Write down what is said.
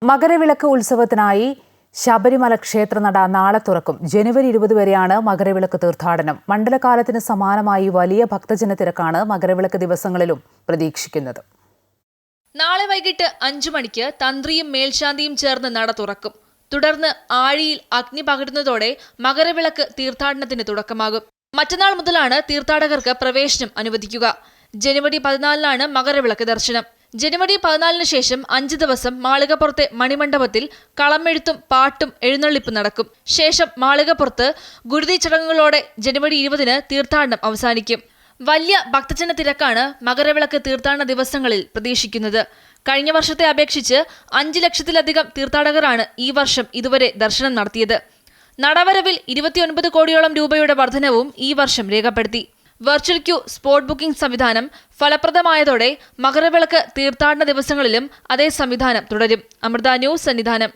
മകരവിളക്ക് ഉത്സവത്തിനായി ശബരിമല ക്ഷേത്രനട നാളെ തുറക്കും. ജനുവരി 20 വരെയാണ് മകരവിളക്ക് തീർത്ഥാടനം. മണ്ഡലകാലത്തിന് സമാനമായി വലിയ ഭക്തജന തിരക്കാണ് മകരവിളക്ക് ദിവസങ്ങളിലും പ്രതീക്ഷിക്കുന്നത്. നാളെ വൈകിട്ട് 5 മണിക്ക് തന്ത്രിയും മേൽശാന്തിയും ചേർന്ന് നട തുറക്കും. തുടർന്ന് ആഴിയിൽ അഗ്നി പകരുന്നതോടെ മകരവിളക്ക് തീർത്ഥാടനത്തിന് തുടക്കമാകും. മറ്റന്നാൾ മുതലാണ് തീർത്ഥാടകർക്ക് പ്രവേശനം അനുവദിക്കുക. ജനുവരി 14-നാണ് മകരവിളക്ക് ദർശനം. ജനുവരി 14-ന് ശേഷം 5 ദിവസം മാളികപ്പുറത്തെ മണിമണ്ഡപത്തിൽ കളമെഴുത്തും പാട്ടും എഴുന്നള്ളിപ്പ് നടക്കും. ശേഷം മാളികപ്പുറത്ത് ഗുരുതി ചടങ്ങുകളോടെ ജനുവരി 20-ന് തീർത്ഥാടനം അവസാനിക്കും. വലിയ ഭക്തജന തിരക്കാണ് മകരവിളക്ക് തീർത്ഥാടന ദിവസങ്ങളിൽ പ്രതീക്ഷിക്കുന്നത്. കഴിഞ്ഞ വർഷത്തെ അപേക്ഷിച്ച് 5 ലക്ഷത്തിലധികം തീർത്ഥാടകരാണ് ഈ വർഷം ഇതുവരെ ദർശനം നടത്തിയത്. നടവരവിൽ 29 കോടിയോളം രൂപയുടെ വർധനവും ഈ വർഷം രേഖപ്പെടുത്തി. വെർച്വൽ ക്യൂ സ്പോട്ട് ബുക്കിംഗ് സംവിധാനം ഫലപ്രദമായതോടെ മകരവിളക്ക് തീർത്ഥാടന ദിവസങ്ങളിലും അതേ സംവിധാനം തുടരും. അമൃത ന്യൂസ് സന്നിധാനം.